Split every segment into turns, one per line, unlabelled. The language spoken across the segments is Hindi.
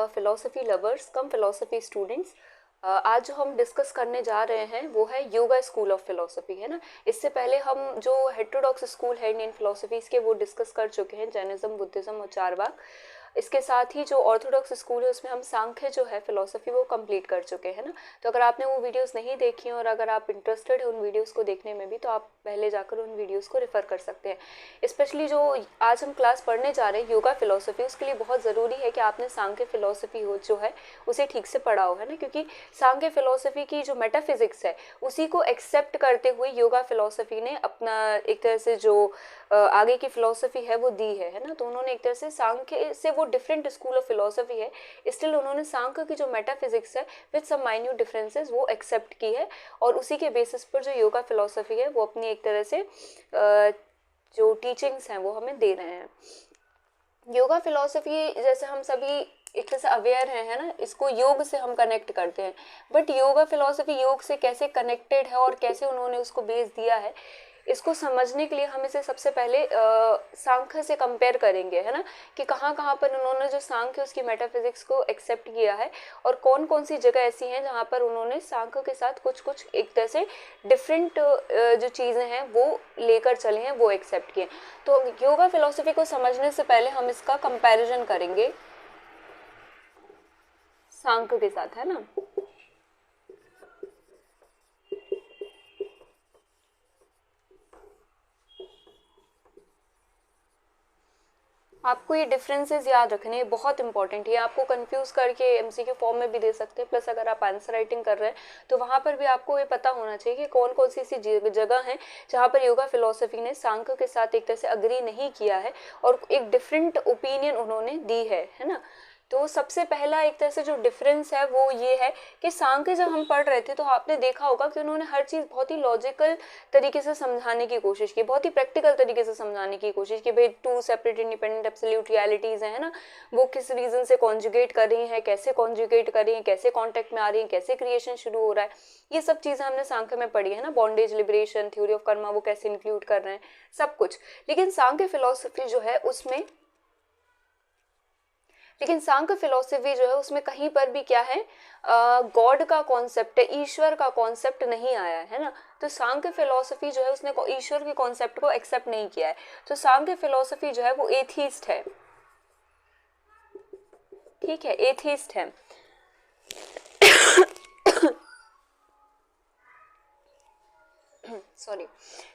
फिलोसफी लवर्स कम फिलोसफी स्टूडेंट्स। आज जो हम डिस्कस करने जा रहे हैं वो है योगा स्कूल ऑफ फिलोसफी, है ना। इससे पहले हम जो हेटेरोडॉक्स स्कूल है इंडियन फिलोसफीज के वो डिस्कस कर चुके हैं, जैनिज्म, बुद्धिज्म और चारवाक। इसके साथ ही जो ऑर्थोडॉक्स स्कूल है उसमें हम सांख्य जो है फिलोसफी वो कंप्लीट कर चुके हैं ना। तो अगर आपने वो वीडियोस नहीं देखी हैं और अगर आप इंटरेस्टेड है उन वीडियोस को देखने में भी, तो आप पहले जाकर उन वीडियोस को रेफर कर सकते हैं। स्पेशली जो आज हम क्लास पढ़ने जा रहे हैं योगा फिलोसफी, उसके लिए बहुत ज़रूरी है कि आपने सांख्य फिलोसफी हो जो है उसे ठीक से पढ़ा हो, है ना। क्योंकि सांख्य फिलोसफी की जो मेटाफिजिक्स है उसी को एक्सेप्ट करते हुए योगा फिलोसफी ने अपना एक तरह से जो आगे की फिलोसफी है वो दी है ना। तो उन्होंने एक तरह से सांख्य से, वो डिफरेंट स्कूल ऑफ फिलोसफी है, स्टिल उन्होंने सांख्य की जो मेटाफिजिक्स है विद सम माइन्यूट डिफरेंसेस वो एक्सेप्ट की है, और उसी के बेसिस पर जो योगा फिलोसफी है वो अपनी एक तरह से जो टीचिंग्स हैं वो हमें दे रहे हैं। योगा फिलोसफी जैसे हम सभी एक तरह से अवेयर है ना, इसको योग से हम कनेक्ट करते हैं, बट योगा फिलोसफी योग से कैसे कनेक्टेड है और कैसे उन्होंने उसको बेस दिया है, इसको समझने के लिए हम इसे सबसे पहले सांख्य से कंपेयर करेंगे, है ना। कि कहाँ कहाँ पर उन्होंने जो सांख्य उसकी मेटाफिजिक्स को एक्सेप्ट किया है और कौन कौन सी जगह ऐसी हैं जहाँ पर उन्होंने सांख्य के साथ कुछ कुछ एक तरह से डिफरेंट जो चीज़ें हैं वो लेकर चले हैं, वो एक्सेप्ट किए। तो योगा फिलोसफी को समझने से पहले हम इसका कंपैरिजन करेंगे सांख्य के साथ, है ना। आपको ये डिफरेंसेस याद रखने बहुत इंपॉर्टेंट है, आपको कंफ्यूज करके एमसीक्यू फॉर्म में भी दे सकते हैं, प्लस अगर आप आंसर राइटिंग कर रहे हैं तो वहाँ पर भी आपको ये पता होना चाहिए कि कौन कौन सी ऐसी जगह हैं जहाँ पर योगा फिलोसफी ने सांख्य के साथ एक तरह से अग्री नहीं किया है और एक डिफरेंट ओपिनियन उन्होंने दी है ना। तो सबसे पहला एक तरह से जो डिफरेंस है वो ये है कि सांख्य जब हम पढ़ रहे थे तो आपने देखा होगा कि उन्होंने हर चीज़ बहुत ही लॉजिकल तरीके से समझाने की कोशिश की, बहुत ही प्रैक्टिकल तरीके से समझाने की कोशिश की। भाई two separate independent absolute realities हैं, है ना, वो किस रीज़न से कॉन्जुगेट कर रही हैं, कैसे कॉन्जुगेट कर रही हैं, कैसे कॉन्टेक्ट में आ रही हैं, कैसे क्रिएशन शुरू हो रहा है, ये सब चीज़ें हमने सांख्य में पढ़ी है ना। Bondage, liberation, theory of Karma वो कैसे इंक्लूड कर रहे हैं, सब कुछ। लेकिन सांख्य फिलोसफी जो है उसमें कहीं पर भी क्या है, गॉड का कॉन्सेप्ट है, ईश्वर का कॉन्सेप्ट नहीं आया है ना। तो सांख्य फिलोसफी जो है उसने ईश्वर के कॉन्सेप्ट को एक्सेप्ट नहीं किया है। तो सांख्य फिलोसफी जो है वो एथीस्ट है, ठीक है, एथीस्ट है। सॉरी,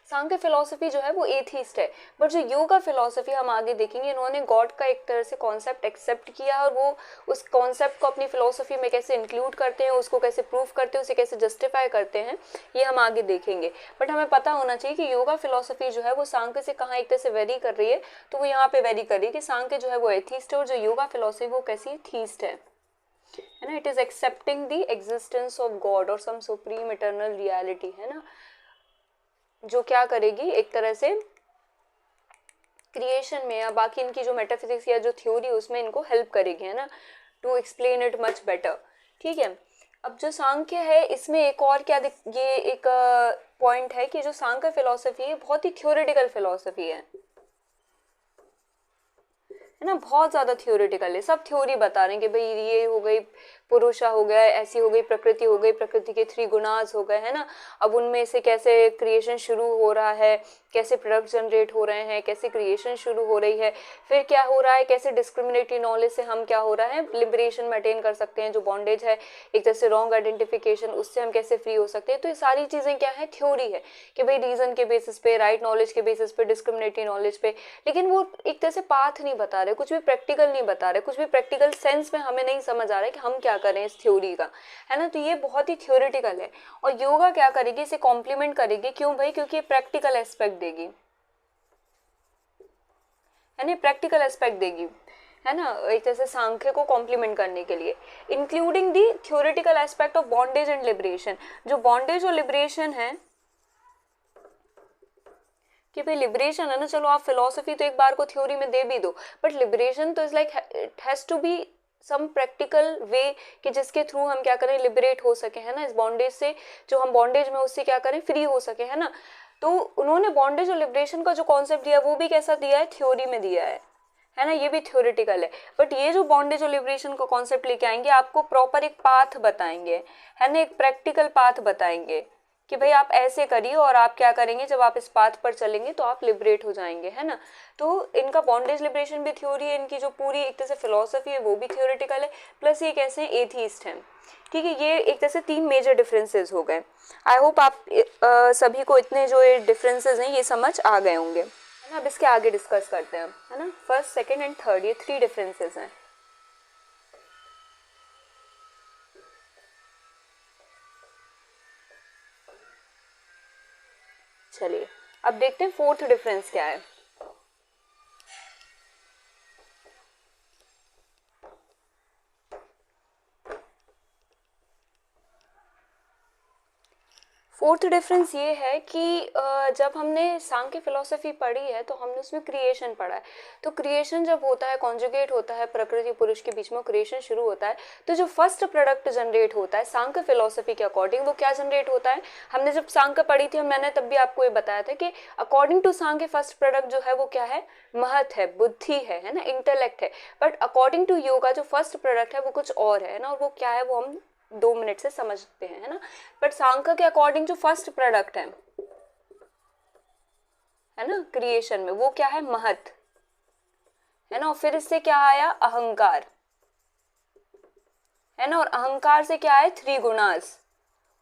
सांख्य फिलोसफी जो है वो एथीस्ट है, बट जो योगा फिलोसफी हम आगे देखेंगे, इन्होंने गॉड का एक तरह से कॉन्सेप्ट एक्सेप्ट किया और वो उस कॉन्सेप्ट को अपनी फिलोसफी में कैसे इंक्लूड करते हैं, उसको कैसे प्रूव करते हैं, उसे कैसे जस्टिफाई करते हैं, ये हम आगे देखेंगे। बट हमें पता होना चाहिए कि योगा फिलोसफी जो है वो सांख्य से कहाँ एक तरह से वेरी कर रही है, तो वो यहाँ पे वेरी कर रही है कि सांख्य जो है वो एथीस्ट है और जो योगा फिलोसफी वो कैसी थीस्ट है ना। It is accepting the existence of God और सम सुप्रीम इटर्नल रियलिटी, है ना, जो क्या करेगी एक तरह से क्रिएशन में या बाकी इनकी जो मेटाफिजिक्स या जो थ्योरी उसमें इनको हेल्प करेगी, है ना, to explain it much better, ठीक है। अब जो सांख्य है इसमें एक और क्या ये एक पॉइंट है कि जो सांख्य फिलोसफी है बहुत ही थ्योरेटिकल फिलोसफी है ना, बहुत ज़्यादा थ्योरेटिकल है। सब थ्योरी बता रहे हैं कि भाई ये हो गई, पुरुषा हो गया, ऐसी हो गई, प्रकृति हो गई, प्रकृति के 3 गुणास हो गए, है ना। अब उनमें से कैसे क्रिएशन शुरू हो रहा है, कैसे प्रोडक्ट जनरेट हो रहे हैं, कैसे क्रिएशन शुरू हो रही है, फिर क्या हो रहा है, कैसे डिस्क्रिमिनेटरी नॉलेज से हम क्या हो रहा है लिबरेशन में अटेन कर सकते हैं, जो बॉन्डेज है एक तरह से रॉन्ग आइडेंटिफिकेशन, उससे हम कैसे फ्री हो सकते हैं। तो ये सारी चीज़ें क्या है, थ्योरी है कि भाई रीजन के बेसिस पे, राइट नॉलेज के बेसिस पे, डिस्क्रिमिनेटरी नॉलेज पे, लेकिन वो एक तरह से पाथ नहीं बता रहे, कुछ भी प्रैक्टिकल नहीं बता रहे, कुछ भी प्रैक्टिकल सेंस में हमें नहीं समझ आ रहा है कि हम क्या करें इस थ्योरी का, है ना। तो ये बहुत ही थ्योरेटिकल है और योगा क्या करेगी, इसे कॉम्प्लीमेंट करेगी। क्यों भाई, क्योंकि ये प्रैक्टिकल एस्पेक्ट देगी, है ना, प्रैक्टिकल एस्पेक्ट देगी, है ना, एक तरह से सांख्य को कॉम्प्लीमेंट करने के लिए, including the theoretical aspect of bondage and liberation. जो बॉन्डेज और लिबरेशन है कि भाई लिबरेशन है ना, चलो आप फिलोसफी तो एक बार को थ्योरी में दे भी दो, बट लिबरेशन तो is like it has to be some practical way कि जिसके थ्रू हम क्या करें, लिबरेट हो सके, है ना, इस बॉन्डेज से, जो हम बॉन्डेज में उससे क्या करें, फ्री हो सके, है ना। तो उन्होंने बॉन्डेज और लिबरेशन का जो कॉन्सेप्ट दिया वो भी कैसा दिया है, थ्योरी में दिया है है ना, ये भी थ्योरेटिकल है। बट ये जो बॉन्डेज और लिबरेशन का कॉन्सेप्ट लेके आएंगे, आपको प्रॉपर एक पाथ बताएंगे, है ना, एक प्रैक्टिकल पाथ बताएंगे कि भाई आप ऐसे करिए और आप क्या करेंगे, जब आप इस पाथ पर चलेंगे तो आप लिबरेट हो जाएंगे, है ना। तो इनका बॉन्डेज लिबरेशन भी थ्योरी है, इनकी जो पूरी एक तरह से फिलोसफी है वो भी थ्योरेटिकल है, प्लस ये कैसे हैं, एथीस्ट हैं, ठीक है। ये एक तरह से 3 मेजर डिफरेंसेस हो गए। आई होप आप सभी को इतने जो ये डिफरेंसेस हैं ये समझ आ गए होंगे, है ना। अब इसके आगे डिस्कस करते हैं, है ना। फर्स्ट, सेकेंड एंड थर्ड, ये 3 डिफरेंसेस हैं। चलिए अब देखते हैं फोर्थ डिफरेंस क्या है। फोर्थ डिफरेंस ये है कि जब हमने सांख्य फिलोसफी पढ़ी है तो हमने उसमें क्रिएशन पढ़ा है। तो क्रिएशन जब होता है, कॉन्जुगेट होता है, प्रकृति पुरुष के बीच में क्रिएशन शुरू होता है, तो जो फर्स्ट प्रोडक्ट जनरेट होता है सांख्य फिलोसफी के अकॉर्डिंग, वो क्या जनरेट होता है। हमने जब सांख्य पढ़ी थी मैंने तब भी आपको ये बताया था कि according to Samkhya first product जो है वो क्या है, महत है, बुद्धि है ना, इंटेलेक्ट है। बट अकॉर्डिंग टू योगा जो फर्स्ट प्रोडक्ट है वो कुछ और है ना, और वो क्या है वो हम 2 मिनट से समझते हैं, है ना। बट सांख्य के अकॉर्डिंग जो फर्स्ट प्रोडक्ट है ना, क्रिएशन में, वो क्या है, महत, है ना। और फिर इससे क्या आया, अहंकार, है ना। और अहंकार से क्या है, 3 गुणास,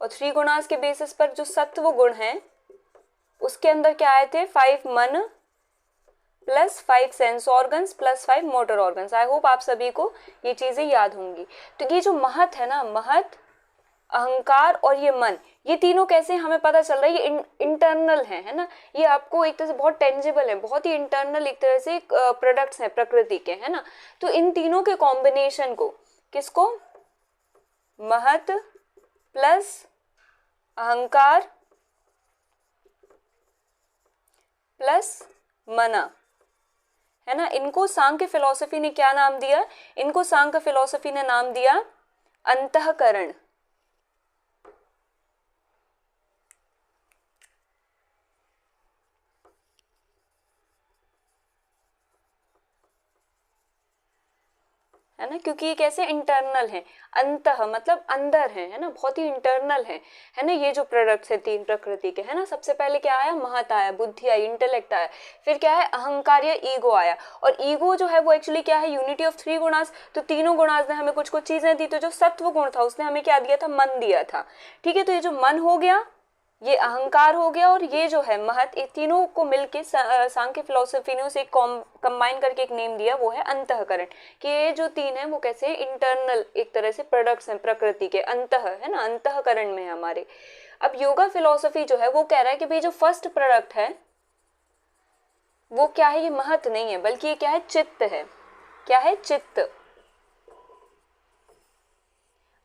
और 3 गुणास के बेसिस पर जो सत्व गुण है उसके अंदर क्या आए थे, 5 मन plus 5 sense organs plus 5 motor organs. I hope आप सभी को ये चीजें याद होंगी। तो ये जो महत है ना, महत, अहंकार और ये मन, ये तीनों कैसे हमें पता चल रहा है, ये इंटरनल है ना। ये आपको एक तरह से बहुत टेंजिबल है, बहुत ही इंटरनल एक तरह से प्रोडक्ट्स हैं प्रकृति के, है ना। तो इन तीनों के कॉम्बिनेशन को, किसको, महत प्लस अहंकार प्लस मना, है ना, इनको सांख्य फिलॉसफी ने क्या नाम दिया, इनको सांख्य फिलॉसफी ने नाम दिया अंतःकरण, है ना। क्योंकि ये कैसे इंटरनल है, अंतः मतलब अंदर है ना, बहुत ही इंटरनल है ना। ये जो प्रोडक्ट्स है 3 प्रकृति के, है ना। सबसे पहले क्या आया, महत आया, बुद्धि आई, इंटेलेक्ट आया, फिर क्या है, अहंकार या ईगो आया। और ईगो जो है वो एक्चुअली क्या है, यूनिटी ऑफ 3 गुणास। तो तीनों गुणास ने हमें कुछ कुछ चीजें दी, तो जो सत्व गुण था उसने हमें क्या दिया था, मन दिया था, ठीक है। तो ये जो मन हो गया, ये अहंकार हो गया, और ये जो है महत, ये तीनों को मिलके सांख्य फिलोसफी ने उसे कंबाइन करके एक नेम दिया, वो है अंतःकरण। कि ये जो 3 है वो कैसे इंटरनल एक तरह से प्रोडक्ट्स हैं प्रकृति के, अंतः, है ना, अंतःकरण में है हमारे। अब योगा फिलोसफी जो है वो कह रहा है कि भाई जो फर्स्ट प्रोडक्ट है वो क्या है, ये महत नहीं है, बल्कि ये क्या है, चित्त है। क्या है, चित्त।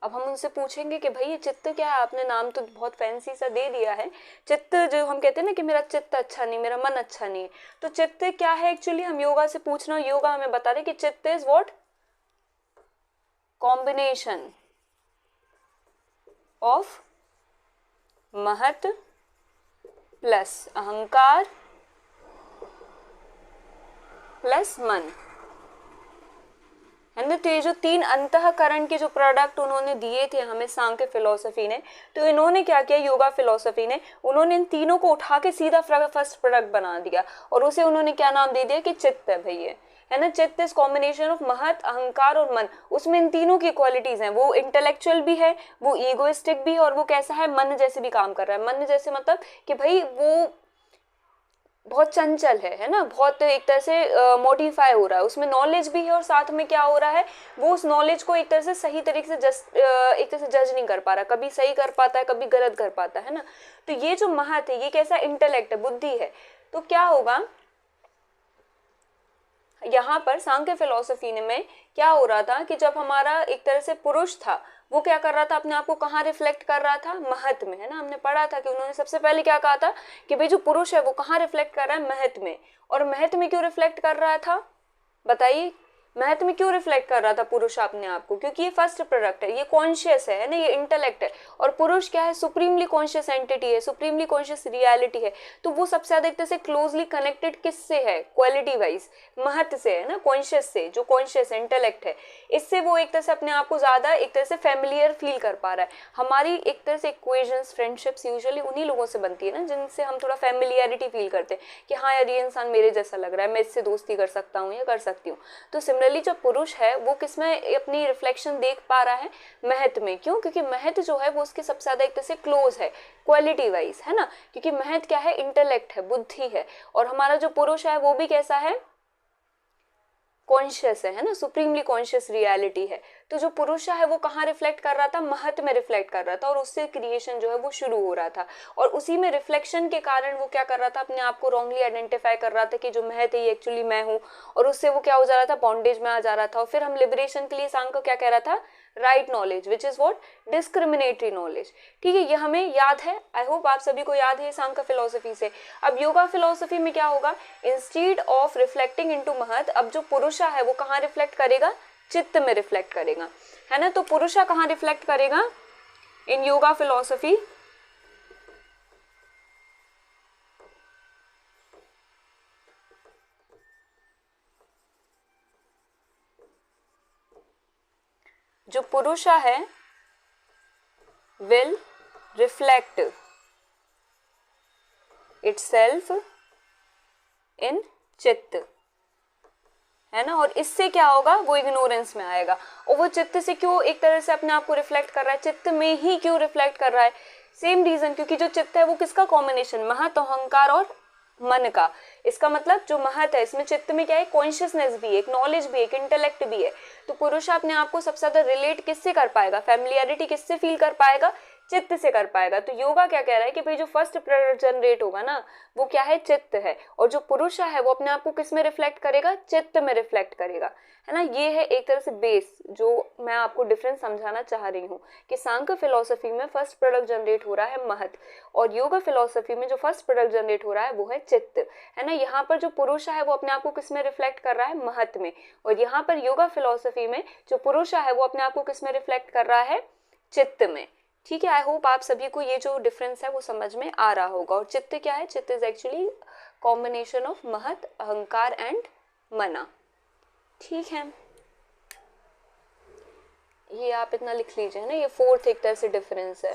अब हम उनसे पूछेंगे कि भाई ये चित्त क्या है, आपने नाम तो बहुत फैंसी सा दे दिया है, चित्त। जो हम कहते हैं ना कि मेरा चित्त अच्छा नहीं, मेरा मन अच्छा नहीं है, तो चित्त क्या है एक्चुअली, हम योगा से पूछना, योगा हमें बता रहे कि चित्त इज व्हाट, कॉम्बिनेशन ऑफ महत प्लस अहंकार प्लस मन, है ना। तो ये जो 3 अंतःकरण के जो प्रोडक्ट उन्होंने दिए थे हमें सांख्य फिलोसफी ने, तो इन्होंने क्या किया, योगा फिलोसफी ने, उन्होंने इन तीनों को उठा के सीधा फर्स्ट प्रोडक्ट बना दिया, और उसे उन्होंने क्या नाम दे दिया कि चित्त है भैया, है ना। चित्त इज कॉम्बिनेशन ऑफ महत, अहंकार और मन। उसमें इन तीनों की क्वालिटीज हैं, वो इंटेलेक्चुअल भी है, वो ईगोइस्टिक भी है, और वो कैसा है, मन जैसे भी काम कर रहा है। मन जैसे मतलब कि भाई वो बहुत चंचल है ना, बहुत एक तरह से मोडिफाई हो रहा है, उसमें नॉलेज भी है, और साथ में क्या हो रहा है, वो उस नॉलेज को एक तरह से सही तरीके से एक तरह से जज नहीं कर पा रहा, कभी सही कर पाता है, कभी गलत कर पाता है ना। तो ये जो महत है, ये कैसा इंटेलेक्ट है, बुद्धि है। तो क्या होगा, यहाँ पर सांख्य फिलोसफी में क्या हो रहा था कि जब हमारा एक तरह से पुरुष था, वो क्या कर रहा था, अपने आप को कहाँ रिफ्लेक्ट कर रहा था, महत में, है ना। हमने पढ़ा था कि उन्होंने सबसे पहले क्या कहा था कि भाई जो पुरुष है वो कहाँ रिफ्लेक्ट कर रहा है, महत में। और महत में क्यों रिफ्लेक्ट कर रहा था, बताइए, महत्व में क्यों रिफ्लेक्ट कर रहा था पुरुष अपने आप को? क्योंकि ये फर्स्ट प्रोडक्ट है, ये कॉन्शियस है ना, ये इंटेलेक्ट है। और पुरुष क्या है? सुप्रीमली कॉन्शियस एंटिटी है, सुप्रीमली कॉन्शियस रियलिटी है। तो वो सबसे ज्यादा एक तरह से क्लोजली कनेक्टेड किससे है क्वालिटी वाइज? महत्व से है ना, कॉन्शियस से, जो कॉन्शियस इंटेलेक्ट है। इससे वो एक तरह से अपने आप को ज्यादा एक तरह से फेमिलियर फील कर पा रहा है। हमारी एक तरह से इक्वेशंस, फ्रेंडशिप्स यूजुअली उन्हीं लोगों से बनती है ना जिनसे हम थोड़ा फेमिलियरिटी फील करते हैं कि हाँ यार ये इंसान मेरे जैसा लग रहा है, मैं इससे दोस्ती कर सकता हूँ या कर सकती हूँ। तो सिमिलरली जो पुरुष है वो किसमें अपनी रिफ्लेक्शन देख पा रहा है? महत्व में। क्यों? क्योंकि महत्व जो है वो उसके सबसे ज्यादा एक तरह से क्लोज है क्वालिटी वाइज, है ना। क्योंकि महत्व क्या है? इंटेलेक्ट है, बुद्धि है। और हमारा जो पुरुष है वो भी कैसा है? कॉन्शियस है ना, सुप्रीमली कॉन्शियस रियलिटी है। तो जो पुरुष है वो कहाँ रिफ्लेक्ट कर रहा था? महत्व में रिफ्लेक्ट कर रहा था, और उससे क्रिएशन जो है वो शुरू हो रहा था। और उसी में रिफ्लेक्शन के कारण वो क्या कर रहा था? अपने आप को रॉन्गली आइडेंटिफाई कर रहा था कि जो महत्व है ये एक्चुअली मैं हूँ। और उससे वो क्या हो जा रहा था? बॉन्डेज में आ जा रहा था। और फिर हम लिबरेशन के लिए सांग को क्या कह रहा था? Right knowledge, which is what? Discriminatory knowledge. ठीक है, ये हमें याद है, आई होप आप सभी को याद है सांग का फिलोसफी से। अब योगा फिलोसफी में क्या होगा? इंस्टीड ऑफ रिफ्लेक्टिंग इनटू महत, अब जो पुरुषा है वो कहाँ रिफ्लेक्ट करेगा? चित्त में रिफ्लेक्ट करेगा, है ना। तो पुरुषा कहाँ रिफ्लेक्ट करेगा इन योगा फिलोसफी? जो पुरुषा है विल रिफ्लेक्ट इटसेल्फ इन चित्त, है ना। और इससे क्या होगा? वो इग्नोरेंस में आएगा। और वो चित्त से क्यों एक तरह से अपने आप को रिफ्लेक्ट कर रहा है? चित्त में ही क्यों रिफ्लेक्ट कर रहा है? सेम रीजन, क्योंकि जो चित्त है वो किसका कॉम्बिनेशन? महत, अहंकार और मन का। इसका मतलब जो महत है इसमें चित्त में क्या है? कॉन्शियसनेस भी है, एक नॉलेज भी है, एक इंटेलेक्ट भी है। तो पुरुष अपने आप को सबसे ज्यादा रिलेट किससे कर पाएगा? फैमिलियरिटी किससे फील कर पाएगा? चित्त से कर पाएगा। तो योगा क्या कह रहा है कि भाई जो फर्स्ट प्रोडक्ट जनरेट होगा ना वो क्या है? चित्त है। और जो पुरुष है वो अपने आप को किस में रिफ्लेक्ट करेगा? चित्त में रिफ्लेक्ट करेगा, है ना। ये है एक तरह से बेस जो मैं आपको डिफरेंस समझाना चाह रही हूँ कि सांख्य फिलोसफी में फर्स्ट प्रोडक्ट जनरेट हो रहा है महत, और योगा फिलोसफी में जो फर्स्ट प्रोडक्ट जनरेट हो रहा है वो है चित्त, है ना। यहाँ पर जो पुरुष है वो अपने आप को किस में रिफ्लेक्ट कर रहा है? महत में। और यहाँ पर योगा फिलोसफी में जो पुरुष है वो अपने आप को किस में रिफ्लेक्ट कर रहा है? चित्त में। ठीक है, आई होप आप सभी को ये जो डिफरेंस है वो समझ में आ रहा होगा। और चित्त क्या है? चित्त इज एक्चुअली कॉम्बिनेशन ऑफ महत, अहंकार एंड मना। ठीक है, ये आप इतना लिख लीजिए ना, ये फोर्थ एक तरह से डिफरेंस है।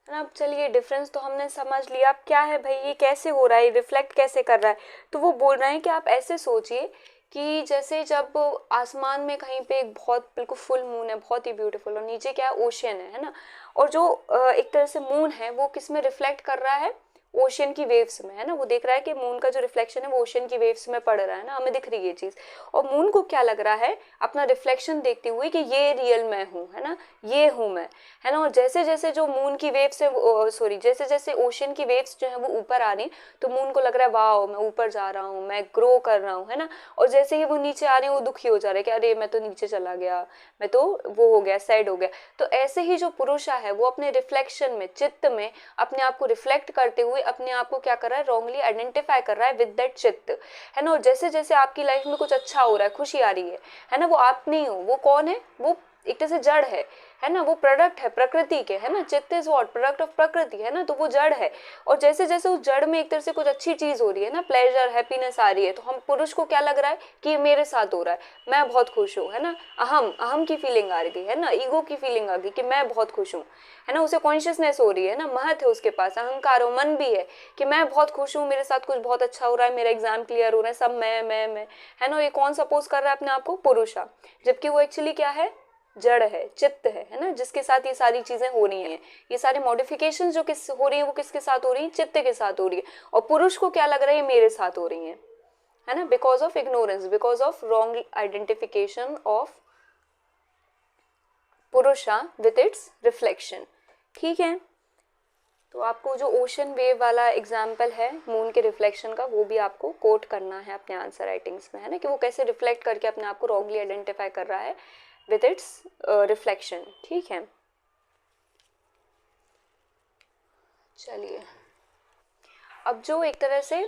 अब चलिए डिफरेंस तो हमने समझ लिया। अब क्या है भाई, ये कैसे हो रहा है, रिफ्लेक्ट कैसे कर रहा है? तो वो बोल रहे हैं कि आप ऐसे सोचिए कि जैसे जब आसमान में कहीं पे एक बहुत बिल्कुल फुल मून है, बहुत ही ब्यूटीफुल, और नीचे क्या है? ओशन है ना। और जो एक तरह से मून है वो किस में रिफ्लेक्ट कर रहा है? ओशन की वेव्स में, है ना। वो देख रहा है कि मून का जो रिफ्लेक्शन है वो ओशन की वेव्स में पड़ रहा है ना, हमें दिख रही है ये चीज। और मून को क्या लग रहा है? अपना रिफ्लेक्शन देखते हुए कि ये रियल मैं हूँ, है ना, ये हूँ मैं, है ना। और जैसे जैसे जो मून की वेव्स है, सॉरी, जैसे जैसे ओशन की वेव्स जो है वो ऊपर आ रही, तो मून को लग रहा है वाओ मैं ऊपर जा रहा हूँ, मैं ग्रो कर रहा हूँ, है ना। और जैसे ही वो नीचे आ रही है वो दुखी हो जा रहा है कि अरे मैं तो नीचे चला गया, मैं तो वो हो गया, सैड हो गया। तो ऐसे ही जो पुरुष है वो अपने रिफ्लेक्शन में, चित्त में अपने आप को रिफ्लेक्ट करते हुए अपने आप को क्या कर रहा है? रॉन्गली आइडेंटिफाई कर रहा है विद दैट चित्त, है ना। और जैसे जैसे आपकी लाइफ में कुछ अच्छा हो रहा है, खुशी आ रही है ना, वो आप नहीं हो, वो कौन है? वो एक तरह से जड़ है ना, वो प्रोडक्ट है प्रकृति के, है ना। चित्त इज व्हाट? प्रोडक्ट ऑफ प्रकृति, है ना। तो वो जड़ है। और जैसे जैसे उस जड़ में एक तरह से कुछ अच्छी चीज हो रही है ना, प्लेजर, हैप्पीनेस आ रही है, तो हम पुरुष को क्या लग रहा है कि ये मेरे साथ हो रहा है, मैं बहुत खुश हूँ, है ना। अहम की फीलिंग आ रही है ना, ईगो की फीलिंग आ गई कि मैं बहुत खुश हूँ, है ना। उसे कॉन्शियसनेस हो रही है ना, महत्व है उसके पास, अहंकार और मन भी है कि मैं बहुत खुश हूँ, मेरे साथ कुछ बहुत अच्छा हो रहा है, मेरा एग्जाम क्लियर हो रहा है, सब मैं, है ना। ये कौन सपोज कर रहा है अपने आप को? पुरुषा। जबकि वो एक्चुअली क्या है? जड़ है, चित्त है ना, जिसके साथ ये सारी चीजें हो रही हैं। ये सारी मॉडिफिकेशन जो किस हो रही है वो किसके साथ हो रही है? चित्त के साथ हो रही है। और पुरुष को क्या लग रहा है? ये मेरे साथ हो रही है ना, because of ignorance, because of wrong identification of पुरुषा विथ इट्स रिफ्लेक्शन। ठीक है, तो आपको जो ओशन वेव वाला एग्जाम्पल है मून के रिफ्लेक्शन का वो भी आपको कोट करना है अपने आंसर राइटिंग्स में, है ना, कि वो कैसे रिफ्लेक्ट करके अपने आप को रॉन्गली आइडेंटिफाई कर रहा है विथ इट्स रिफ्लेक्शन। ठीक है, चलिए अब जो एक तरह से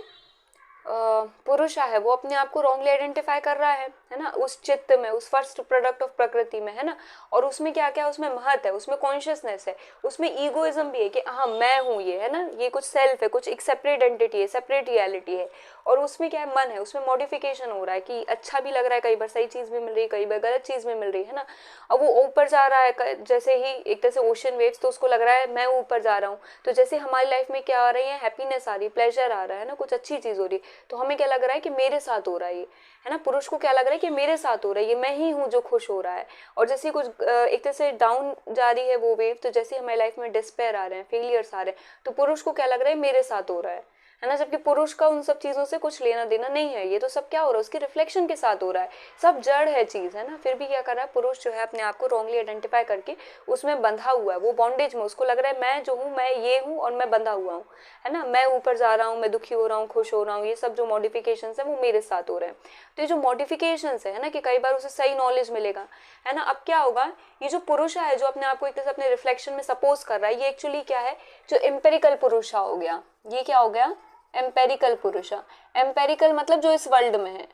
पुरुष है वो अपने आप को रॉन्गली आइडेंटिफाई कर रहा है है ना, उस चित्त में, उस फर्स्ट प्रोडक्ट ऑफ प्रकृति में, है ना। और उसमें क्या क्या, उसमें महत है, उसमें कॉन्शियसनेस है, उसमें ईगोइज्म भी है कि हाँ मैं हूँ ये, है ना, ये कुछ सेल्फ है, कुछ एक सेपरेट एंटिटी है, सेपरेट रियलिटी है। और उसमें क्या है, मन है, उसमें मॉडिफिकेशन हो रहा है कि अच्छा भी लग रहा है, कई बार सही चीज भी मिल रही है, कई बार गलत चीज भी मिल रही है ना। अब वो ऊपर जा रहा है, जैसे ही एक तरह से ओशन वेव्स, तो उसको लग रहा है मैं ऊपर जा रहा हूँ। तो जैसे हमारी लाइफ में क्या आ रही है, हैप्पीनेस आ रही है, प्लेजर आ रहा है ना, कुछ अच्छी चीज हो रही है, तो हमें क्या लग रहा है कि मेरे साथ हो रहा है ये, है ना। पुरुष को क्या लग रहा है कि मेरे साथ हो रहा है ये, मैं ही हूँ जो खुश हो रहा है। और जैसे कुछ एक तरह से डाउन जा रही है वो वेव, तो जैसे हमारी लाइफ में डिस्पेयर आ रहे हैं, फेलियर्स आ रहे हैं, तो पुरुष को क्या लग रहा है मेरे साथ हो रहा है ना। जबकि पुरुष का उन सब चीजों से कुछ लेना देना नहीं है, ये तो सब क्या हो रहा है, उसके रिफ्लेक्शन के साथ हो रहा है, सब जड़ है चीज, है ना। फिर भी क्या कर रहा है पुरुष, जो है अपने आप को रॉन्गली आइडेंटिफाई करके उसमें बंधा हुआ है, वो बॉन्डेज में, उसको लग रहा है मैं जो हूँ, मैं ये हूँ और मैं बंधा हुआ हूँ, है ना। मैं ऊपर जा रहा हूँ, मैं दुखी हो रहा हूँ, खुश हो रहा हूँ, ये सब जो मॉडिफिकेशन है वो मेरे साथ हो रहे हैं। तो ये जो मॉडिफिकेशन है ना, कि कई बार उसे सही नॉलेज मिलेगा, है ना। अब क्या होगा, ये जो पुरुष है जो अपने आप को एक तरह से अपने रिफ्लेक्शन में सपोज कर रहा है, ये एक्चुअली क्या है, जो एम्पेरिकल पुरुष हो गया। ये क्या हो गया, एम्पेरिकल पुरुषा। एम्पेरिकल मतलब जो इस वर्ल्ड में है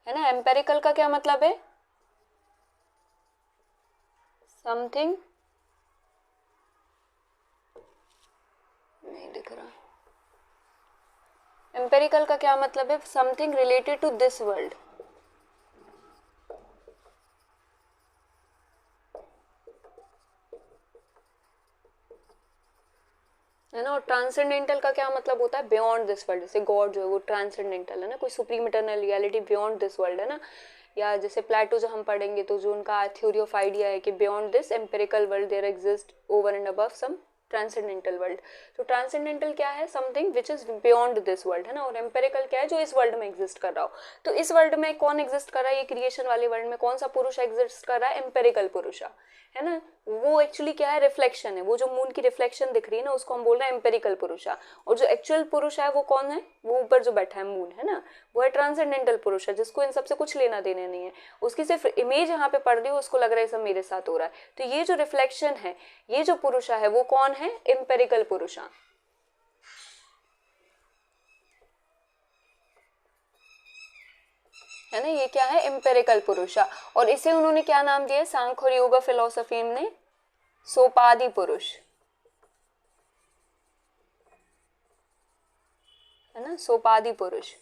ना। एम्पेरिकल का क्या मतलब है, समथिंग, नहीं दिख रहा। एम्पेरिकल का क्या मतलब है, something related to this world, है ना। और ट्रांसेंडेंटल का क्या मतलब होता है, बियॉन्ड दिस वर्ल्ड। जैसे गॉड जो है वो ट्रांसेंडेंटल है ना, कोई supreme eternal reality beyond this world, है ना। या जैसे प्लेटो जो हम पढ़ेंगे, तो जो उनका थ्योरी ऑफ आइडिया है कि beyond this empirical world there exist over and above some transcendental world. तो ट्रांसेंडेंटल क्या है, something which is beyond this world, है ना। और एम्पेरिकल क्या है, जो इस वर्ल्ड में एग्जिस्ट कर रहा हो। तो इस वर्ल्ड में कौन एग्जिस्ट कर रहा है, ये क्रिएशन वाले वर्ल्ड में कौन सा पुरुष एग्जिस्ट कर रहा है, एम्पेरिकल पुरुष, है ना। वो एक्चुअली क्या है, रिफ्लेक्शन है, वो जो मून की रिफ्लेक्शन दिख रही है ना, उसको हम बोल रहे हैं एम्पेरिकल पुरुषा। और जो एक्चुअल पुरुष है वो कौन है, वो ऊपर जो बैठा है मून, है ना, वो है ट्रांसेंडेंटल पुरुष है, जिसको इन सबसे कुछ लेना देना नहीं है, उसकी सिर्फ इमेज यहाँ पे पड़ रही है, उसको लग रहा है सब मेरे साथ हो रहा है। तो ये जो रिफ्लेक्शन है, ये जो पुरुषा है वो कौन है, एम्पेरिकल पुरुषा, है ना। ये क्या है, एम्पेरिकल पुरुषा। और इसे उन्होंने क्या नाम दिया, सांख्य और योगा फिलोसफी ने सोपाधि पुरुष, है ना, सोपाधि पुरुष।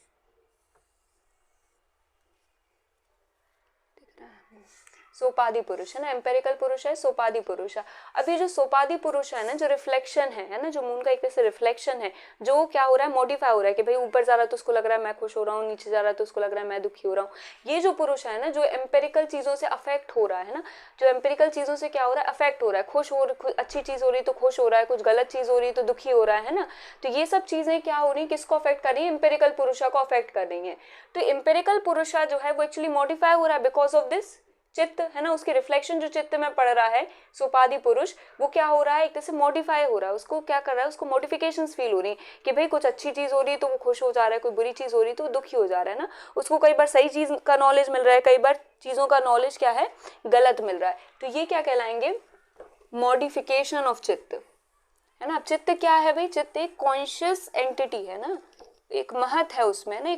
सोपाधि पुरुष, है ना। एम्पेरिकल पुरुष है, सोपाधि पुरुष है। अब ये जो सोपाधि पुरुष है ना, जो रिफ्लेक्शन है ना, जो मून का एक तरह से रिफ्लेक्शन है, जो क्या हो रहा है, मॉडिफाई हो रहा है कि भाई ऊपर जा रहा है तो उसको लग रहा है मैं खुश हो रहा हूँ, नीचे जा रहा है तो उसको लग रहा है मैं दुखी हो रहा हूँ। ये जो पुरुष है ना, जो एम्पेरिकल चीजों से अफेक्ट हो रहा है ना, जो एम्पेरिकल चीजों से क्या हो रहा है, अफेक्ट हो रहा है, खुश हो, अच्छी चीज हो रही है तो खुश हो रहा है, कुछ गलत चीज हो रही है तो दुखी हो रहा है ना। तो ये सब चीजें क्या हो रही है, किसको अफेक्ट कर रही है, एम्पेरिकल पुरुषा को अफेक्ट कर रही है। तो एम्पेरिकल पुरुषा जो है वो एक्चुअली मॉडिफाई हो रहा है बिकॉज ऑफ दिस चित्त, है ना। उसके रिफ्लेक्शन जो चित्त में पड़ रहा है, सोपाधि पुरुष, वो क्या हो रहा है, एक तरह से मॉडिफाई हो रहा है, उसको क्या कर रहा है, उसको मॉडिफिकेशंस फील हो रही है कि भाई कुछ अच्छी चीज हो रही है तो वो खुश हो जा रहा है, कोई बुरी चीज हो रही है तो वो दुखी हो जा रहा है ना। उसको कई बार सही चीज का नॉलेज मिल रहा है, कई बार चीजों का नॉलेज क्या है, गलत मिल रहा है। तो ये क्या कहलाएंगे, मॉडिफिकेशन ऑफ चित्त, है ना। अब चित्त क्या है भाई, चित्त एक कॉन्शियस एंटिटी है ना, एक महत है उसमें ना,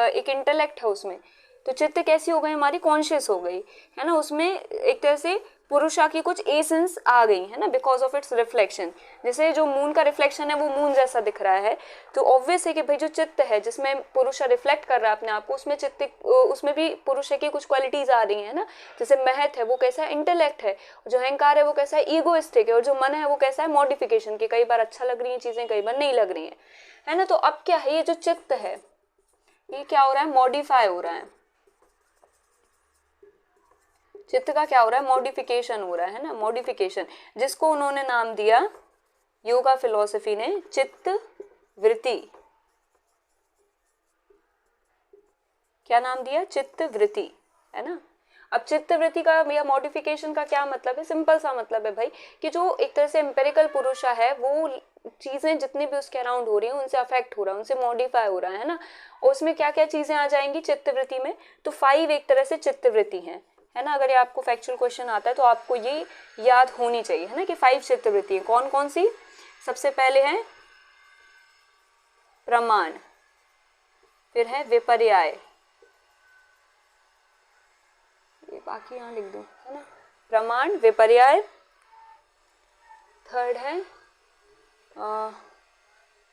एक इंटेलेक्ट है उसमें। तो चित्त कैसी हो गई, हमारी कॉन्शियस हो गई, है ना। उसमें एक तरह से पुरुषा की कुछ एसेंस आ गई, है ना, बिकॉज ऑफ इट्स रिफ्लेक्शन। जैसे जो मून का रिफ्लेक्शन है वो मून जैसा दिख रहा है, तो ऑब्वियस है कि भाई जो चित्त है जिसमें पुरुषा रिफ्लेक्ट कर रहा है अपने आप को, उसमें चित्त, उसमें भी पुरुष की कुछ क्वालिटीज आ रही है ना। जैसे महत है वो कैसा है, इंटेलेक्ट है, जो अहंकार है वो कैसा है, ईगोइस्टिक है, और जो मन है वो कैसा है, मॉडिफिकेशन की, कई बार अच्छा लग रही है चीजें, कई बार नहीं लग रही है ना। तो अब क्या है, ये जो चित्त है ये क्या हो रहा है, मॉडिफाई हो रहा है। चित्त का क्या हो रहा है, मॉडिफिकेशन हो रहा है ना, मॉडिफिकेशन, जिसको उन्होंने नाम दिया, योगा फिलॉसफी ने, चित्त वृत्ति। क्या नाम दिया, चित्त वृत्ति, है ना। अब चित्त वृत्ति का या मॉडिफिकेशन का क्या मतलब है, सिंपल सा मतलब है भाई कि जो एक तरह से एम्पेरिकल पुरुषा है वो चीजें जितनी भी उसके अराउंड हो रही हैं उनसे अफेक्ट हो रहा है, उनसे मॉडिफाई हो रहा है ना। और उसमें क्या क्या चीजें आ जाएंगी चित्त वृत्ति में, तो 5 एक तरह से चित्त वृत्ति है ना। अगर ये आपको फैक्चुअल क्वेश्चन आता है तो आपको ये याद होनी चाहिए, है ना, कि 5 चित्त वृत्ति कौन कौन सी। सबसे पहले है प्रमाण, फिर है विपर्याय, बाकी यहाँ लिख दो, है ना। प्रमाण, विपर्याय, थर्ड है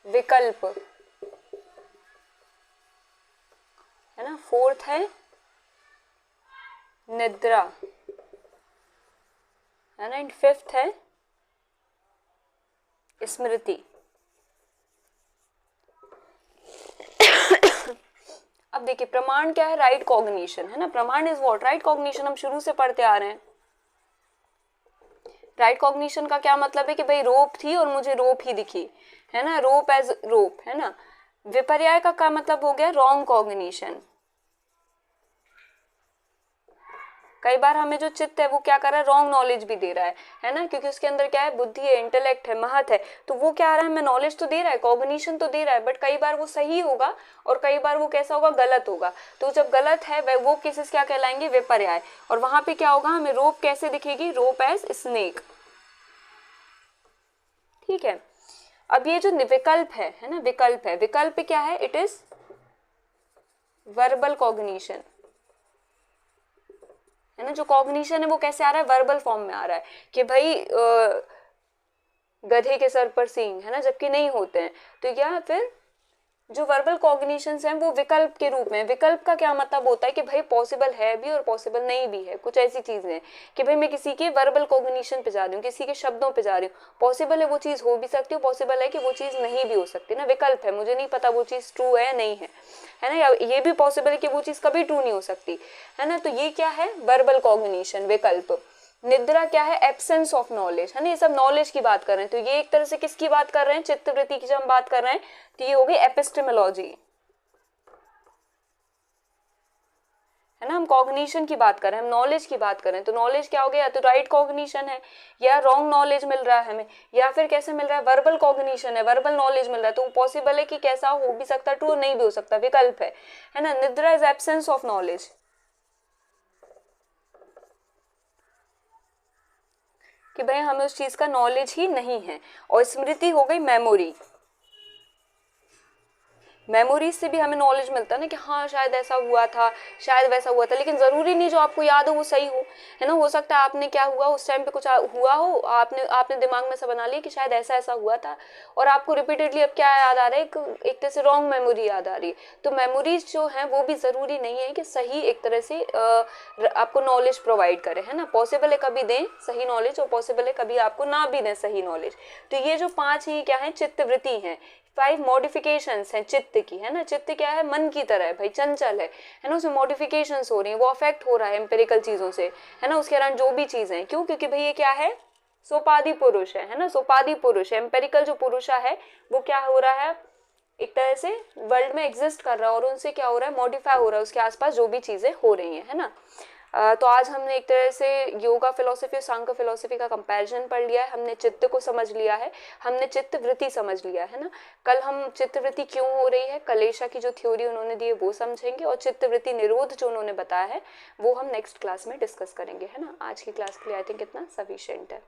विकल्प, है ना। फोर्थ है निद्रा, है ना। एंड फिफ्थ है स्मृति। अब देखिए प्रमाण क्या है, राइट कॉग्निशन, है ना। प्रमाण इज व्हाट, राइट कॉग्निशन, हम शुरू से पढ़ते आ रहे हैं। राइट कॉग्निशन का क्या मतलब है कि भाई रोप थी और मुझे रोप ही दिखी, है ना, रोप एज रोप, है ना। विपर्याय का क्या मतलब हो गया, रॉन्ग कॉग्निशन। कई बार हमें जो चित्त है वो क्या कर रहा है, रॉन्ग नॉलेज भी दे रहा है ना, क्योंकि उसके अंदर क्या है, बुद्धि है, इंटेलेक्ट है, महत है, तो वो क्या आ रहा है, हमें नॉलेज तो दे रहा है, कॉग्निशन तो दे रहा है, बट कई बार वो सही होगा और कई बार वो कैसा होगा, गलत होगा। तो जब गलत है वो केसेस क्या कहलाएंगे, विपर्याय। और वहां पे क्या होगा, हमें रोप कैसे दिखेगी, रोप एज स्नेक, ठीक है। अब ये जो विकल्प है ना, विकल्प है, विकल्प क्या है, इट इज वर्बल कॉग्निशन, है ना। जो कॉग्निशन है वो कैसे आ रहा है, वर्बल फॉर्म में आ रहा है कि भाई गधे के सर पर सींग, है ना, जबकि नहीं होते हैं। तो या फिर जो वर्बल कॉग्निशंस हैं वो विकल्प के रूप में। विकल्प का क्या मतलब होता है कि भाई पॉसिबल है भी और पॉसिबल नहीं भी है। कुछ ऐसी चीजें हैं कि भाई मैं किसी के वर्बल कॉग्निशन पे जा रही हूँ, किसी के शब्दों पे जा रही हूँ, पॉसिबल है वो चीज हो भी सकती है, पॉसिबल है कि वो चीज नहीं भी हो सकती ना। विकल्प है, मुझे नहीं पता वो चीज ट्रू है या नहीं है ना, या ये भी पॉसिबल है कि वो चीज कभी ट्रू नहीं हो सकती, है ना। तो ये क्या है, वर्बल कॉग्निशन, विकल्प। निद्रा क्या है, एब्सेंस ऑफ नॉलेज, है ना। ये सब नॉलेज की बात कर रहे हैं, तो ये एक तरह से किसकी बात कर रहे हैं, चित्तवृत्ति की जब हम बात कर रहे हैं तो ये होगी एपिस्टेमोलॉजी, है ना। हम कॉग्निशन की बात कर रहे हैं, हम नॉलेज की बात कर रहे हैं, तो नॉलेज क्या हो गया, या तो राइट कॉग्निशन है, या रॉन्ग नॉलेज मिल रहा है हमें, या फिर कैसे मिल रहा है, वर्बल कॉग्निशन है, वर्बल नॉलेज मिल रहा है। तो पॉसिबल है कि कैसा हो भी सकता है, ट्रू नहीं भी हो सकता, विकल्प है ना। निद्रा इज एब्सेंस ऑफ नॉलेज, कि भाई हमें उस चीज का नॉलेज ही नहीं है। और स्मृति हो गई मेमोरी, मेमोरीज से भी हमें नॉलेज मिलता है ना कि हाँ शायद ऐसा हुआ था, शायद वैसा हुआ था, लेकिन जरूरी नहीं जो आपको याद हो वो सही हो, है ना। हो सकता है आपने क्या हुआ उस टाइम पे कुछ हुआ हो, आपने दिमाग में से बना लिया कि शायद ऐसा ऐसा हुआ था, और आपको रिपीटेडली अब क्या याद आ रहा है, एक तरह से रॉन्ग मेमोरी याद आ रही है। तो मेमोरीज जो है वो भी जरूरी नहीं है कि सही एक तरह से आपको नॉलेज प्रोवाइड करे, है ना। पॉसिबल है कभी दें सही नॉलेज और पॉसिबल है कभी आपको ना भी दें सही नॉलेज। तो ये जो 5 ही क्या है, चित्तवृत्ति है, 5 मॉडिफिकेशंस हैं चित्त की, है ना। चित्त क्या है, मन की तरह है भाई, चंचल है ना, उसमें मॉडिफिकेशंस हो रही हैं, वो अफेक्ट हो रहा है एम्पिरिकल चीजों से, है ना। उसके अराउंड जो भी चीजें, क्यों, क्योंकि भाई ये क्या है, सोपादी पुरुष है ना, सोपादी पुरुष है, एम्पेरिकल जो पुरुष है वो क्या हो रहा है, एक तरह से वर्ल्ड में एग्जिस्ट कर रहा है और उनसे क्या हो रहा है, मॉडिफाई हो रहा है उसके आसपास जो भी चीजें हो रही हैं, है ना। तो आज हमने एक तरह से योगा फिलोसफी और सांख्य फिलोसफी का कंपैरिजन पढ़ लिया है, हमने चित्त को समझ लिया है, हमने चित्त वृत्ति समझ लिया है ना। कल हम चित्त वृत्ति क्यों हो रही है, कलेशा की जो थ्योरी उन्होंने दी है वो समझेंगे, और चित्त वृत्ति निरोध जो उन्होंने बताया है वो हम नेक्स्ट क्लास में डिस्कस करेंगे, है ना। आज की क्लास के लिए आई थिंक इतना सफिशिएंट है।